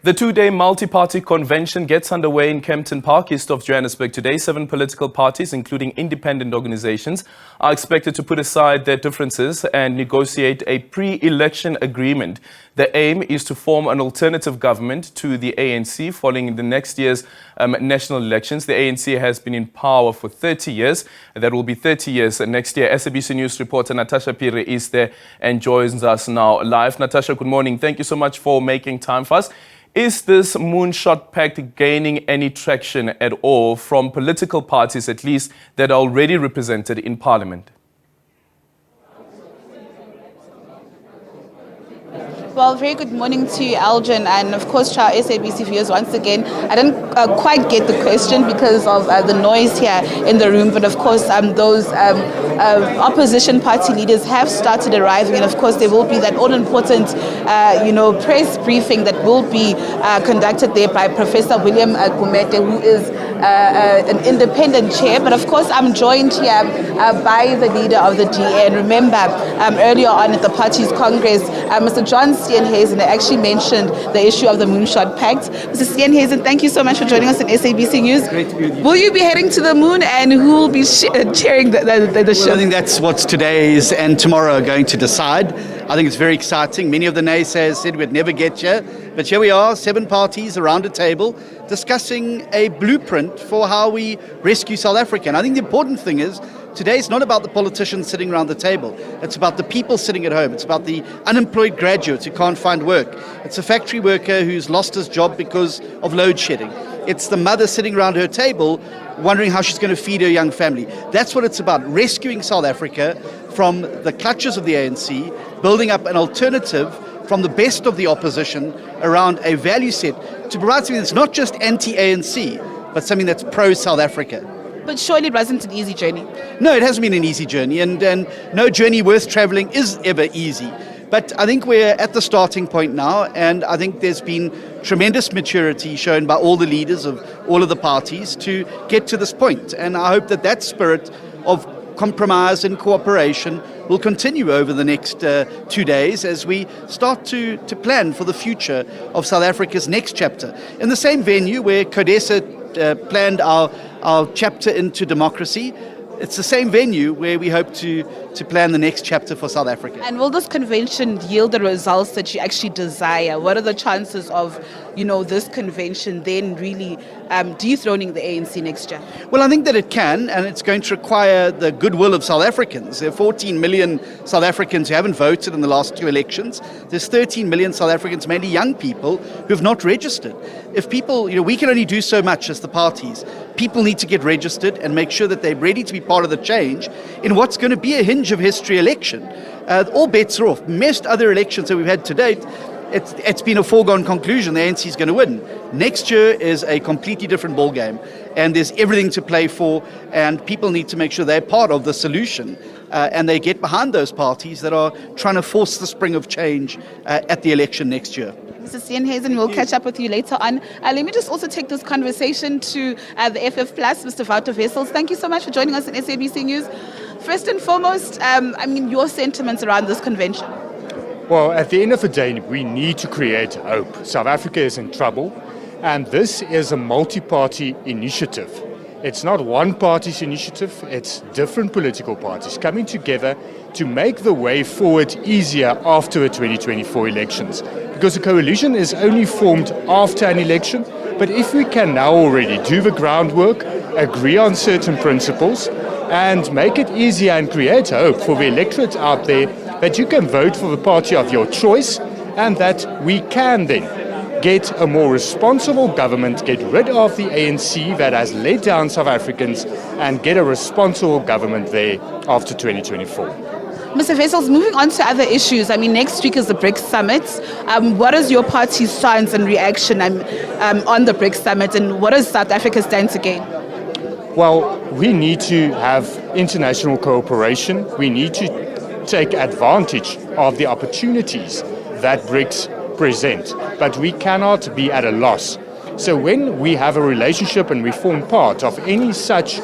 The two-day multi-party convention gets underway in Kempton Park, east of Johannesburg today. 7 political parties, including independent organizations, are expected to put aside their differences and negotiate a pre-election agreement. The aim is to form an alternative government to the ANC following the next year's national elections. The ANC has been in power for 30 years. That will be 30 years next year. SABC News reporter Natasha Phiri is there and joins us now live. Natasha, good morning. Thank you so much for making time for us. Is this moonshot pact gaining any traction at all from political parties, at least, that are already represented in Parliament? Well, very good morning to you, Elgin, and of course to our SABC viewers once again. I didn't quite get the question because of the noise here in the room, but of course those opposition party leaders have started arriving, and of course there will be that all-important press briefing that will be conducted there by Professor William Gumede, who is an independent chair. But of course I'm joined here by the leader of the DA, and remember earlier on at the party's congress, Mr. John Steenhuisen actually mentioned the issue of the moonshot pact. Mr. Steenhuisen, thank you so much for joining us on SABC News. Great to be with you. Will you be heading to the moon, and who will be chairing the show? Well, I think that's what today's and tomorrow are going to decide. I think it's very exciting. Many of the naysayers said we'd never get here, but here we are, 7 parties around a table discussing a blueprint for how we rescue South Africa. And I think the important thing is, today it's not about the politicians sitting around the table. It's about the people sitting at home. It's about the unemployed graduates who can't find work. It's a factory worker who's lost his job because of load shedding. It's the mother sitting around her table wondering how she's going to feed her young family. That's what it's about, rescuing South Africa from the clutches of the ANC, building up an alternative from the best of the opposition around a value set to provide something that's not just anti-ANC, but something that's pro-South Africa. But surely it wasn't an easy journey. No, it hasn't been an easy journey, and no journey worth traveling is ever easy. But I think we're at the starting point now, and I think there's been tremendous maturity shown by all the leaders of all of the parties to get to this point. And I hope that that spirit of compromise and cooperation will continue over the next 2 days as we start to plan for the future of South Africa's next chapter. In the same venue where CODESA planned our chapter into democracy, it's the same venue where we hope to plan the next chapter for South Africa. And will this convention yield the results that you actually desire? What are the chances of, this convention then really dethroning the ANC next year? Well, I think that it can, and it's going to require the goodwill of South Africans. There are 14 million South Africans who haven't voted in the last 2 elections. There's 13 million South Africans, mainly young people, who have not registered. If people, we can only do so much as the parties. People need to get registered and make sure that they're ready to be part of the change in what's going to be a hinge of history election. All bets are off. Most other elections that we've had to date, it's been a foregone conclusion the ANC is going to win. Next year is a completely different ballgame, and there's everything to play for, and people need to make sure they're part of the solution, and they get behind those parties that are trying to force the spring of change at the election next year. Mr. Steenhuisen, we'll catch up with you later on. Let me just also take this conversation to the FF Plus, Mr. Wouter Wessels. Thank you so much for joining us in SABC News. First and foremost, your sentiments around this convention. Well, at the end of the day, we need to create hope. South Africa is in trouble, and this is a multi-party initiative. It's not one party's initiative, it's different political parties coming together to make the way forward easier after the 2024 elections. Because a coalition is only formed after an election, but if we can now already do the groundwork, agree on certain principles, and make it easier and create hope for the electorate out there that you can vote for the party of your choice, and that we can then get a more responsible government, get rid of the ANC that has let down South Africans, and get a responsible government there after 2024. Mr. Wessels, moving on to other issues, next week is the BRICS Summit. What is your party's stance and reaction on the BRICS Summit, and what does South Africa stand to gain? Well, we need to have international cooperation. We need to take advantage of the opportunities that BRICS present, but we cannot be at a loss. So when we have a relationship and we form part of any such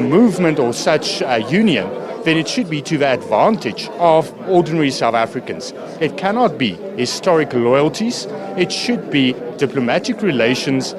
movement or such union, then it should be to the advantage of ordinary South Africans. It cannot be historic loyalties. It should be diplomatic relations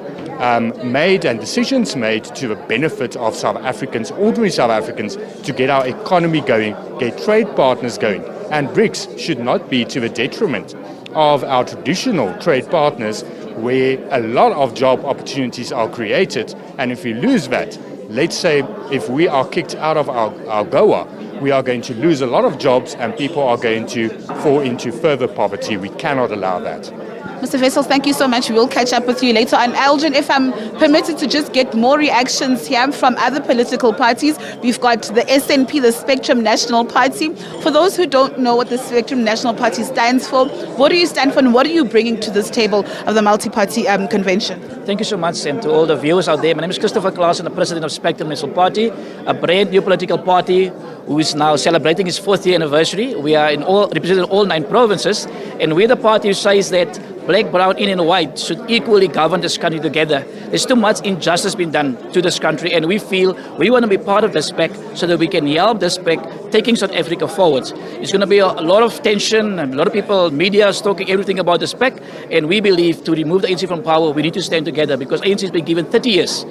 made and decisions made to the benefit of South Africans, ordinary South Africans, to get our economy going, get trade partners going. And BRICS should not be to the detriment of our traditional trade partners, where a lot of job opportunities are created. And if we lose that, let's say if we are kicked out of our Goa, we are going to lose a lot of jobs and people are going to fall into further poverty. We cannot allow that. Mr. Vessels, thank you so much. We will catch up with you later on. Elgin, if I'm permitted to just get more reactions here from other political parties, we've got the SNP, the Spectrum National Party. For those who don't know what the Spectrum National Party stands for, what do you stand for and what are you bringing to this table of the multi-party convention? Thank you so much, and to all the viewers out there. My name is Christopher Claassen, the President of Spectrum National Party, a brand new political party who is now celebrating its 4th year anniversary. We are representing all 9 provinces, and we're the party who says that black, brown, Indian and white should equally govern this country together. There's too much injustice being done to this country, and we feel we want to be part of this pack so that we can help this pack taking South Africa forward. It's going to be a lot of tension, and a lot of people, media is talking everything about this pack, and we believe to remove the ANC from power, we need to stand together, because ANC has been given 30 years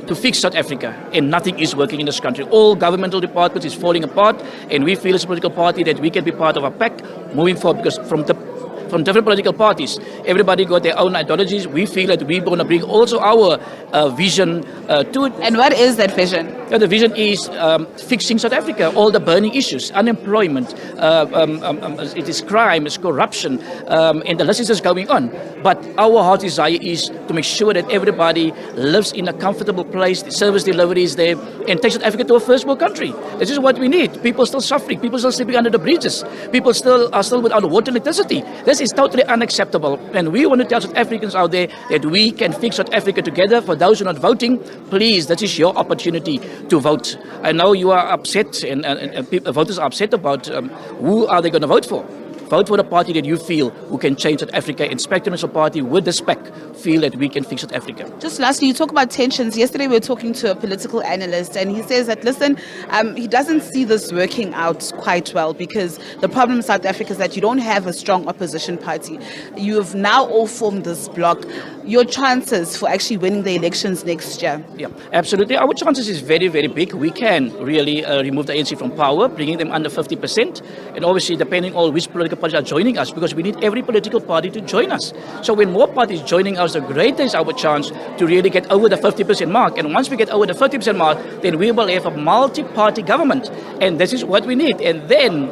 to fix South Africa, and nothing is working in this country. All governmental departments is falling apart, and we feel as a political party that we can be part of a pack moving forward, because from different political parties, everybody got their own ideologies. We feel that we're going to bring also our vision to it. And what is that vision? The vision is fixing South Africa, all the burning issues, unemployment, it is crime, it's corruption, and the list is just going on. But our heart desire is to make sure that everybody lives in a comfortable place, the service delivery is there, and take South Africa to a first world country. This is what we need. People still suffering, people still sleeping under the bridges, people are still without water and electricity. This is totally unacceptable, and we want to tell South Africans out there that we can fix South Africa together. For those who are not voting, please, this is your opportunity to vote. I know you are upset, and voters are upset about who are they going to vote for. Vote for the party that you feel who can change South Africa. And Spectrum National Party, with the spec, feel that we can fix South Africa. Just lastly, you talk about tensions. Yesterday we were talking to a political analyst, and he says that, listen, he doesn't see this working out quite well, because the problem in South Africa is that you don't have a strong opposition party. You have now all formed this bloc. Your chances for actually winning the elections next year? Yeah, absolutely. Our chances is very, very big. We can really remove the ANC from power, bringing them under 50%. And obviously, depending on which political parties are joining us, because we need every political party to join us. So when more parties joining us, the greater is our chance to really get over the 50% mark. And once we get over the 50% mark, then we will have a multi-party government. And this is what we need. And then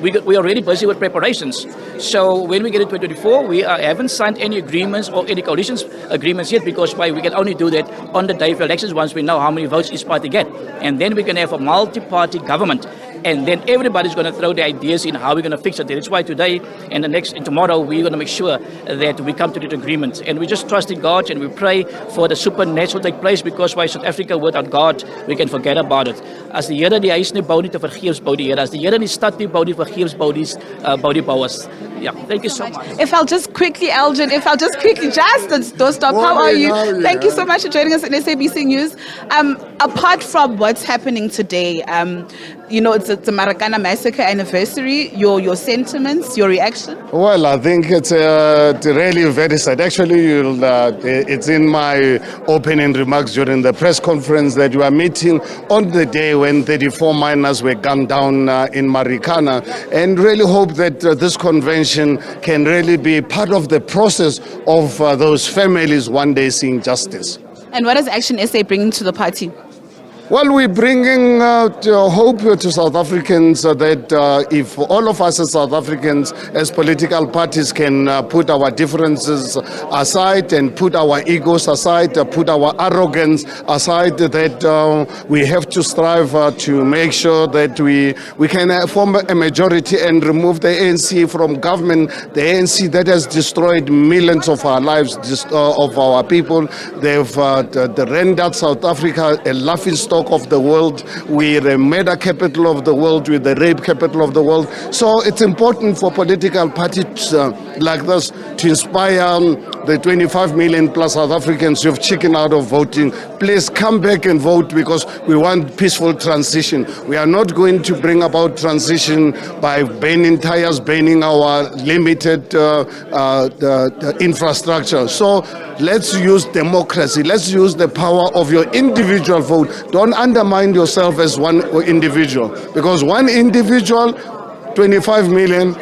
we are already busy with preparations. So when we get to 2024, we haven't signed any agreements or any coalition agreements yet, because we can only do that on the day of elections once we know how many votes each party get. And then we can have a multi-party government. And then everybody's going to throw the ideas in how we're going to fix it. That's why today and tomorrow we're going to make sure that we come to that agreement. And we just trust in God, and we pray for the supernatural to take place, because why South Africa without God, we can forget about it. As die Here die huis nie bou nie, te vergeefs bou die Here. As die Here die stad nie bou nie, vergeefs bou die bouers. Yeah, thank you so much. If I'll just quickly, Elgin, don't stop. How are you? Thank you so much for joining us in SABC News. Apart from what's happening today, it's the Marikana massacre anniversary, your sentiments, your reaction? Well, I think it's really very sad. Actually, it's in my opening remarks during the press conference that you are meeting on the day when 34 miners were gunned down in Marikana, and really hope that this convention can really be part of the process of those families one day seeing justice. And what is Action SA bringing to the party? Well, we're bringing hope to South Africans that if all of us as South Africans, as political parties, can put our differences aside and put our egos aside, put our arrogance aside, that we have to strive to make sure that we can form a majority and remove the ANC from government, the ANC that has destroyed millions of our lives, of our people. They've rendered South Africa a laughingstock of the world. We're the murder capital of the world, we're the rape capital of the world. So it's important for political parties like this to inspire the 25 million plus South Africans who have chickened out of voting, please come back and vote, because we want peaceful transition. We are not going to bring about transition by banning tires, banning our limited the infrastructure. So let's use democracy. Let's use the power of your individual vote. Don't undermine yourself as one individual, because one individual, 25 million,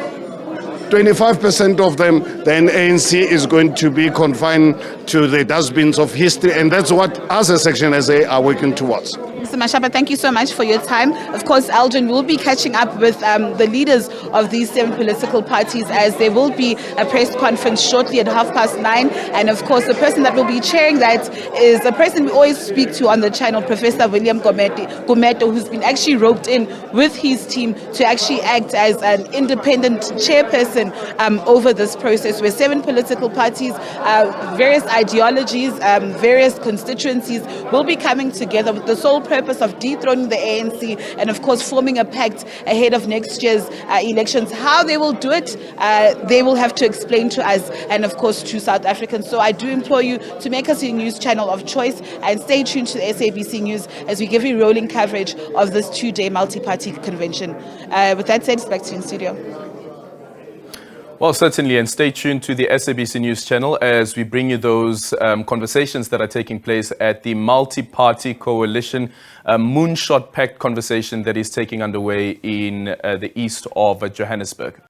25% of them, then ANC is going to be confined to the dustbins of history, and that's what us as Section SA are working towards. Mr. Mashaba, thank you so much for your time. Of course, Aldrin will be catching up with the leaders of these 7 political parties, as there will be a press conference shortly at 9:30. And of course, the person that will be chairing that is a person we always speak to on the channel, Professor William Gometo, who's been actually roped in with his team to actually act as an independent chairperson over this process, where 7 political parties, various ideologies, various constituencies will be coming together with the sole purpose of dethroning the ANC and of course forming a pact ahead of next year's elections. How they will do it, they will have to explain to us and of course to South Africans. So I do implore you to make us your news channel of choice and stay tuned to the SABC News as we give you rolling coverage of this 2-day multi-party convention. With that said, it's back to you in studio. Well, certainly, and stay tuned to the SABC News channel as we bring you those conversations that are taking place at the multi-party coalition moonshot pact conversation that is taking underway in the east of Johannesburg.